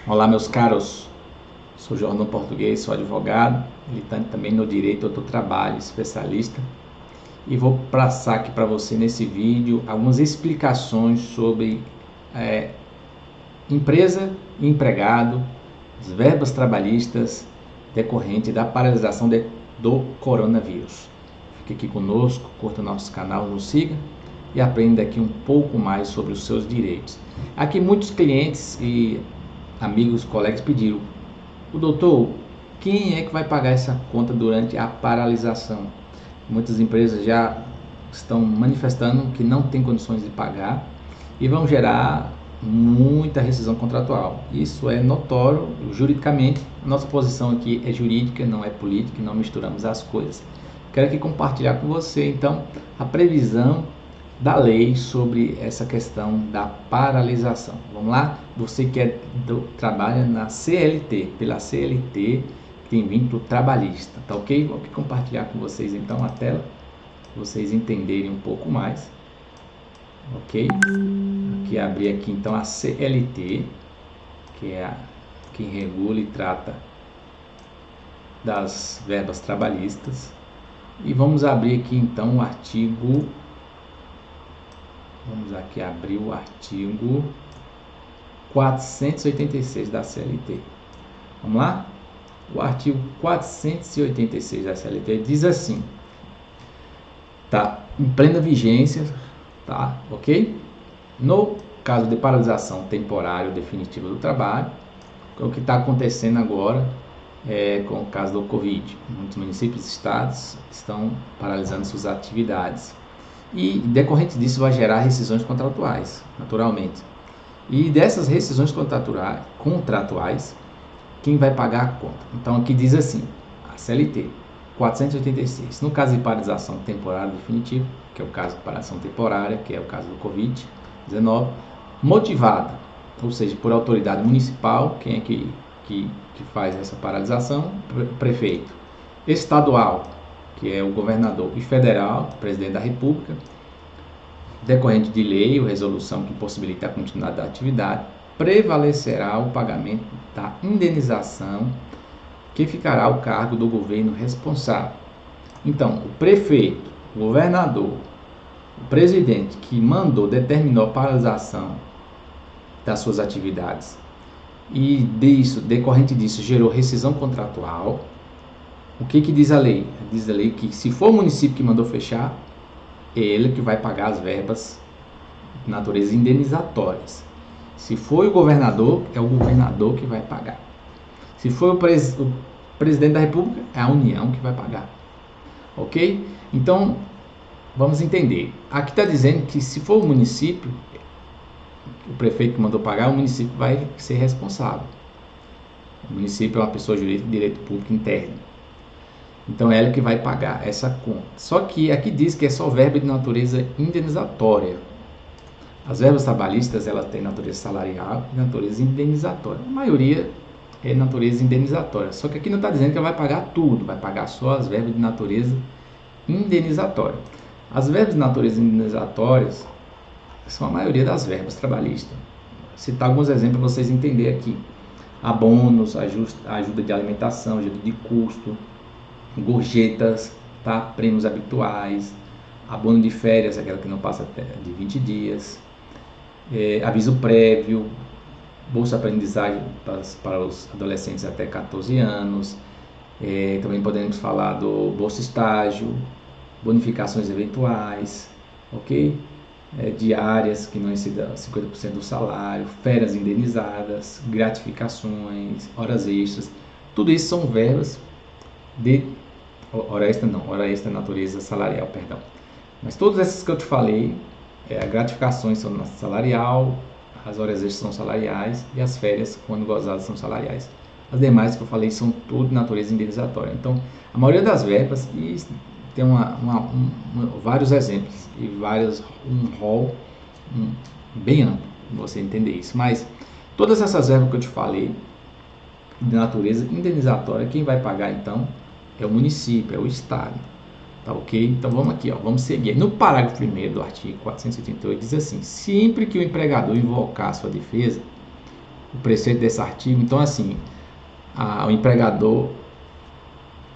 Olá, meus caros. Sou Jordão Português, sou advogado, militante também no direito do trabalho, especialista. E vou passar aqui para você nesse vídeo algumas explicações sobre empresa e empregado, as verbas trabalhistas decorrente da paralisação do coronavírus. Fique aqui conosco, curta nosso canal, nos siga e aprenda aqui um pouco mais sobre os seus direitos. Aqui muitos clientes e amigos, colegas pediram: o doutor, quem é que vai pagar essa conta durante a paralisação? Muitas empresas já estão manifestando que não tem condições de pagar e vão gerar muita rescisão contratual. Isso é notório juridicamente. Nossa posição aqui é jurídica, não é política, não misturamos as coisas. Quero aqui compartilhar com você, então, a previsão da lei sobre essa questão da paralisação. Vamos lá? Você que trabalha na CLT, pela CLT, tem vínculo trabalhista, tá ok? Vou aqui compartilhar com vocês então a tela, para vocês entenderem um pouco mais, ok? Aqui abrir aqui então a CLT, que é quem regula e trata das verbas trabalhistas, e vamos abrir aqui então o artigo. Vamos aqui abrir o artigo 486 da CLT. Vamos lá? O artigo 486 da CLT diz assim, tá? Em plena vigência, tá? Ok? No caso de paralisação temporária ou definitiva do trabalho, o que está acontecendo agora com o caso do Covid. Muitos municípios e estados estão paralisando suas atividades. E decorrente disso vai gerar rescisões contratuais, naturalmente. E dessas rescisões contratuais, quem vai pagar a conta? Então aqui diz assim, a CLT 486, no caso de paralisação temporária definitiva, que é o caso de paralisação temporária, que é o caso do Covid-19, motivada, ou seja, por autoridade municipal, quem é que faz essa paralisação? Prefeito. Estadual, que é o governador, e federal, presidente da República, decorrente de lei ou resolução que possibilita a continuidade da atividade, prevalecerá o pagamento da indenização que ficará ao cargo do governo responsável. Então, o prefeito, o governador, o presidente que determinou a paralisação das suas atividades e decorrente disso gerou rescisão contratual. O que diz a lei? Diz a lei que se for o município que mandou fechar, é ele que vai pagar as verbas de natureza indenizatórias. Se for o governador, é o governador que vai pagar. Se for o presidente da República, é a União que vai pagar. Ok? Então, vamos entender. Aqui está dizendo que se for o município, o prefeito que mandou pagar, o município vai ser responsável. O município é uma pessoa de direito público interno. Então é ela que vai pagar essa conta. Só que aqui diz que é só verba de natureza indenizatória. As verbas trabalhistas, elas têm natureza salarial e natureza indenizatória. A maioria é natureza indenizatória. Só que aqui não está dizendo que ela vai pagar tudo, vai pagar só as verbas de natureza indenizatória. As verbas de natureza indenizatórias são a maioria das verbas trabalhistas. Vou citar alguns exemplos para vocês entenderem aqui. Abonos, ajuda de alimentação, ajuda de custo, gorjetas, tá? Prêmios habituais, abono de férias, aquela que não passa até de 20 dias, aviso prévio, bolsa aprendizagem para os adolescentes até 14 anos, também podemos falar do bolsa estágio, bonificações eventuais, ok? Diárias que não excedam 50% do salário, férias indenizadas, gratificações, horas extras, tudo isso são verbas de hora extra natureza salarial, perdão. Mas todas essas que eu te falei, as gratificações são salarial, as horas extras são salariais e as férias, quando gozadas, são salariais. As demais que eu falei são tudo de natureza indenizatória. Então, a maioria das verbas, e tem vários exemplos e um rol bem amplo, para você entender isso. Mas todas essas verbas que eu te falei, de natureza indenizatória, quem vai pagar então é o município, é o estado, tá ok? Então vamos aqui, ó, vamos seguir. No parágrafo 1º do artigo 488 diz assim: sempre que o empregador invocar a sua defesa, o preceito desse artigo. Então, assim, o empregador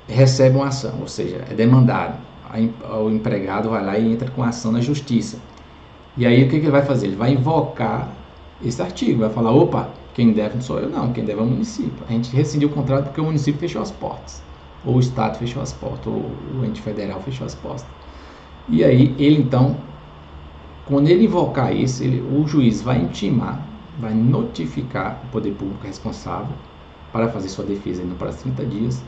recebe uma ação, ou seja, é demandado. O empregado vai lá e entra com ação na justiça. E aí o que ele vai fazer? Ele vai invocar esse artigo, vai falar, opa, quem deve não sou eu não, quem deve é o município. A gente rescindiu o contrato porque o município fechou as portas, ou o estado fechou as portas, ou o ente federal fechou as portas. E aí ele então, quando ele invocar isso, o juiz vai intimar, vai notificar o poder público responsável para fazer sua defesa no prazo de 30 dias,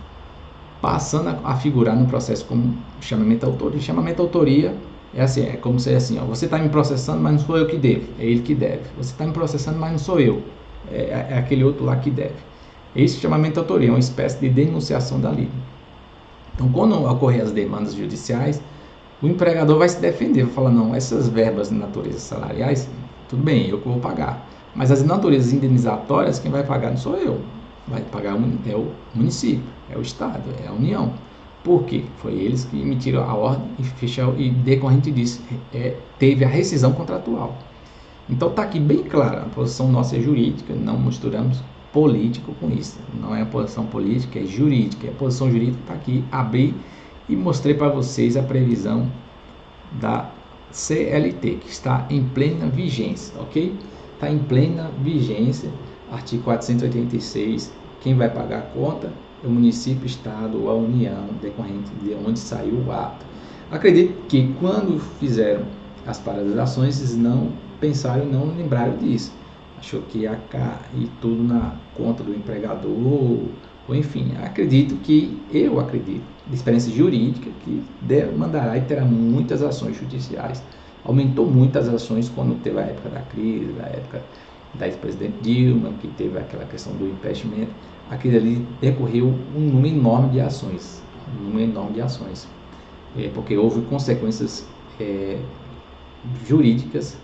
passando a figurar no processo como chamamento à autoria. Chamamento à autoria é assim, é como se assim, ó, você está me processando, mas não sou eu que devo, é ele que deve. Você está me processando, mas não sou eu, é aquele outro lá que deve. Esse chamamento à autoria é uma espécie de denunciação da lei. Então, quando ocorrer as demandas judiciais, o empregador vai se defender, vai falar, não, essas verbas de natureza salariais, tudo bem, eu que vou pagar. Mas as naturezas indenizatórias, quem vai pagar não sou eu, vai pagar é o município, é o estado, é a União. Por quê? Foi eles que emitiram a ordem e decorrente disso teve a rescisão contratual. Então está aqui bem clara, a posição nossa é jurídica, não misturamos político com isso. Não é a posição política, é jurídica. A posição jurídica está aqui, abri e mostrei para vocês a previsão da CLT, que está em plena vigência, ok? Está em plena vigência, artigo 486, quem vai pagar a conta é o município, estado ou a União, decorrente de onde saiu o ato. Acredito que quando fizeram as paralisações, eles não pensaram e não lembraram disso. Achou que ia cair tudo na conta do empregador, ou enfim, eu acredito, de experiência jurídica, que mandará e terá muitas ações judiciais. Aumentou muitas ações quando teve a época da crise, a época da ex-presidente Dilma, que teve aquela questão do investimento. Aquele ali decorreu um número enorme de ações, porque houve consequências jurídicas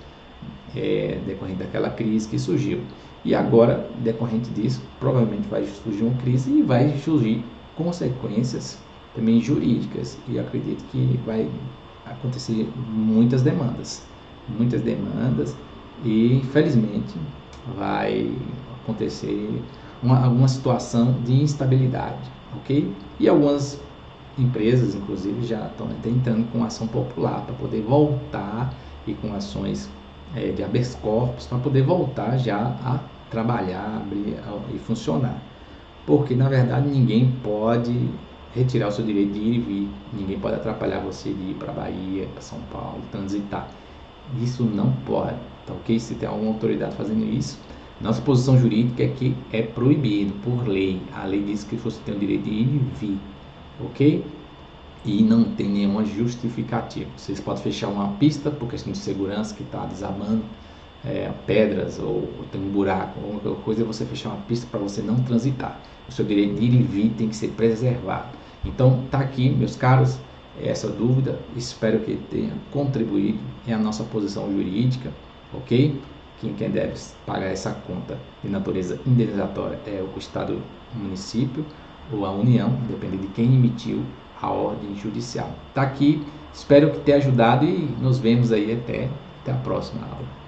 decorrente daquela crise que surgiu. E agora, decorrente disso, provavelmente vai surgir uma crise e vai surgir consequências também jurídicas. E acredito que vai acontecer muitas demandas. E, infelizmente, vai acontecer alguma situação de instabilidade, ok? E algumas empresas, inclusive, já estão tentando com ação popular para poder voltar e com ações de habeas corpus para poder voltar já a trabalhar, abrir e funcionar. Porque, na verdade, ninguém pode retirar o seu direito de ir e vir, ninguém pode atrapalhar você de ir para a Bahia, para São Paulo, transitar. Isso não pode, tá ok? Se tem alguma autoridade fazendo isso, nossa posição jurídica é que é proibido por lei. A lei diz que você tem o direito de ir e vir, ok? E não tem nenhuma justificativa. Vocês podem fechar uma pista por questão de segurança, que está desabando pedras ou tem um buraco, ou qualquer coisa, você fechar uma pista para você não transitar. O seu direito de ir e vir tem que ser preservado. Então, está aqui, meus caros, essa dúvida. Espero que tenha contribuído em a nossa posição jurídica, ok? Quem deve pagar essa conta de natureza indenizatória é o Estado, o município ou a União, dependendo de quem emitiu a ordem judicial. Está aqui, espero que tenha ajudado e nos vemos aí até a próxima aula.